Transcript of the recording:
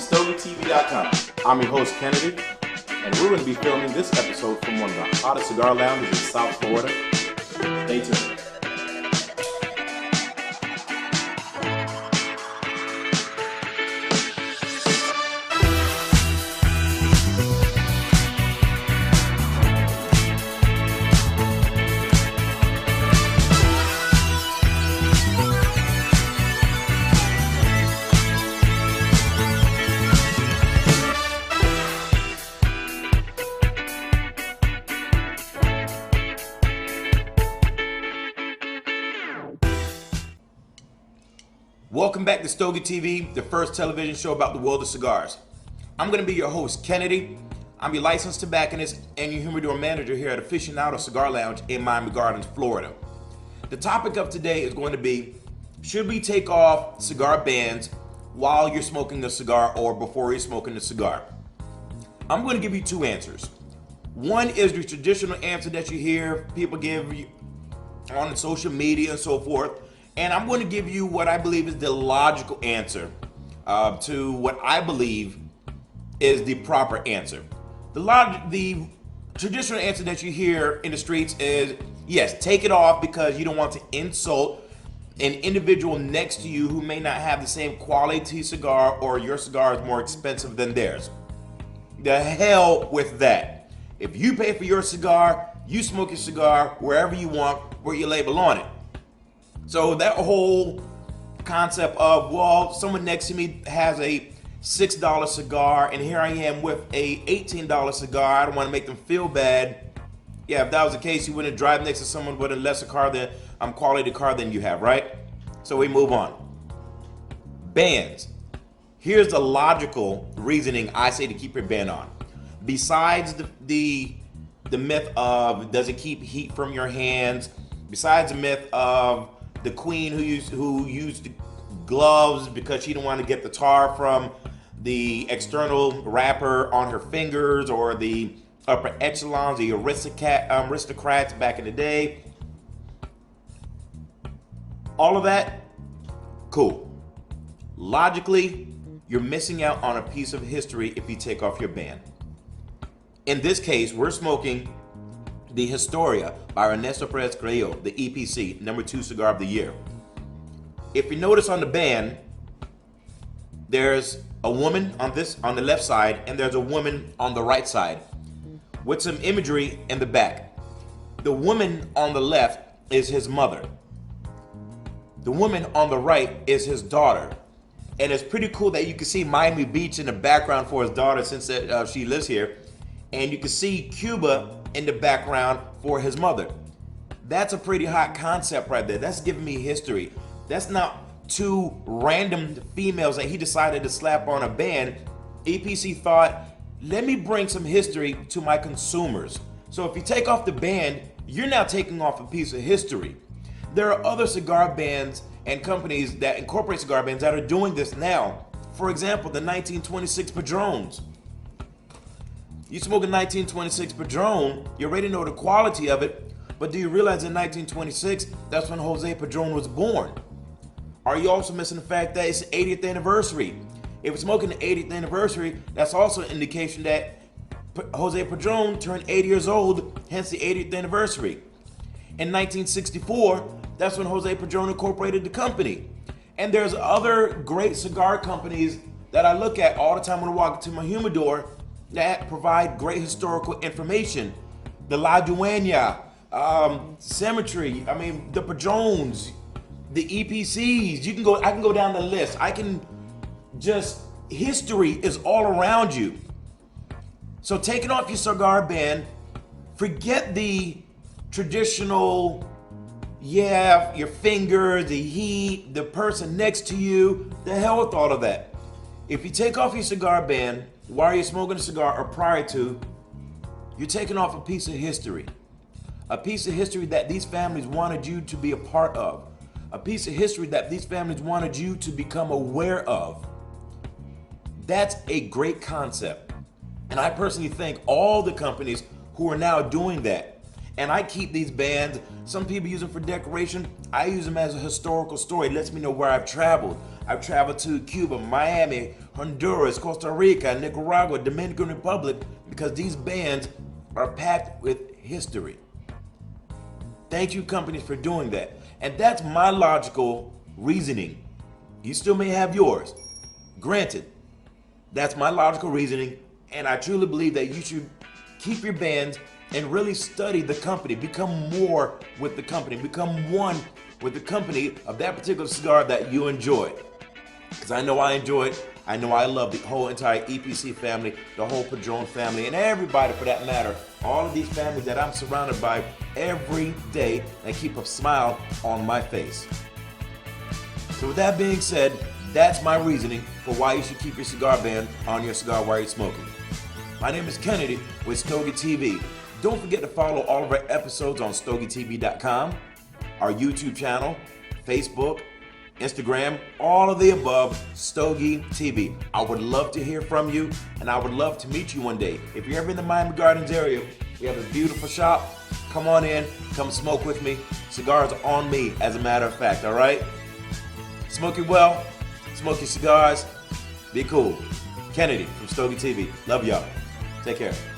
StogieTV.com. I'm your host, Kennedy, and we're going to be filming this episode from one of the hottest cigar lounges in South Florida. Stay tuned. Welcome back to Stogie TV, the first television show about the world of cigars. I'm going to be your host, Kennedy. I'm your licensed tobacconist and your humidor manager here at Aficionado Cigar Lounge in Miami Gardens, Florida. The topic of today is going to be, should we take off cigar bands while you're smoking a cigar or before you're smoking a cigar? I'm going to give you two answers. One is the traditional answer that you hear people give on social media and so forth. And I'm going to give you what I believe is the logical answer to what I believe is the proper answer. The traditional answer that you hear in the streets is, yes, take it off because you don't want to insult an individual next to you who may not have the same quality cigar or your cigar is more expensive than theirs. The hell with that. If you pay for your cigar, you smoke your cigar wherever you want, with your label on it. So that whole concept of, well, someone next to me has a $6 cigar and here I am with a $18 cigar, I don't want to make them feel bad. Yeah, if that was the case, you wouldn't drive next to someone with a lesser car than quality car than you have, right? So we move on. Bands. Here's the logical reasoning I say to keep your band on. Besides the myth of does it keep heat from your hands, besides the myth of the queen who used gloves because she didn't want to get the tar from the external wrapper on her fingers, or the upper echelons, the aristocrats back in the day. All of that, cool. Logically, you're missing out on a piece of history if you take off your band. In this case, we're smoking the Historia by Ernesto Perez Carrillo, the EPC, #2 cigar of the year. If you notice on the band, there's a woman on the left side and there's a woman on the right side with some imagery in the back. The woman on the left is his mother. The woman on the right is his daughter. And it's pretty cool that you can see Miami Beach in the background for his daughter since she lives here. And you can see Cuba in the background for his mother. That's a pretty hot concept right there. That's giving me history. That's not two random females that he decided to slap on a band. EPC thought, let me bring some history to my consumers. So if you take off the band, you're now taking off a piece of history. There are other cigar bands and companies that incorporate cigar bands that are doing this now. For example, the 1926 Padrones. You smoke a 1926 Padrone, you already know the quality of it, but do you realize in 1926, that's when Jose Padron was born? Are you also missing the fact that it's the 80th anniversary? If you're smoking the 80th anniversary, that's also an indication that Jose Padron turned 80 years old, hence the 80th anniversary. In 1964, that's when Jose Padron incorporated the company. And there's other great cigar companies that I look at all the time when I walk into my humidor that provide great historical information. The La Dueña, Cemetery, the Padrones, the EPCs. I can go down the list. History is all around you. So taking off your cigar band, forget the traditional, your fingers, the heat, the person next to you, the hell with all of that. If you take off your cigar band while you're smoking a cigar or prior to, you're taking off a piece of history. A piece of history that these families wanted you to be a part of. A piece of history that these families wanted you to become aware of. That's a great concept. And I personally thank all the companies who are now doing that. And I keep these bands, some people use them for decoration. I use them as a historical story. It lets me know where I've traveled. I've traveled to Cuba, Miami, Honduras, Costa Rica, Nicaragua, Dominican Republic, because these bands are packed with history. Thank you, companies, for doing that. And that's my logical reasoning. You still may have yours. Granted, that's my logical reasoning, and I truly believe that you should keep your bands and really study the company, become more with the company, become one with the company of that particular cigar that you enjoy. Because I know I enjoy it. I know I love the whole entire EPC family, the whole Padron family, and everybody for that matter. All of these families that I'm surrounded by every day and keep a smile on my face. So with that being said, that's my reasoning for why you should keep your cigar band on your cigar while you're smoking. My name is Kennedy with Stogie TV. Don't forget to follow all of our episodes on StogieTV.com, our YouTube channel, Facebook, Instagram, all of the above, Stogie TV. I would love to hear from you, and I would love to meet you one day. If you're ever in the Miami Gardens area, we have a beautiful shop. Come on in, come smoke with me. Cigars are on me, as a matter of fact, all right? Smoke it well, smoke your cigars, be cool. Kennedy from Stogie TV. Love y'all. Take care.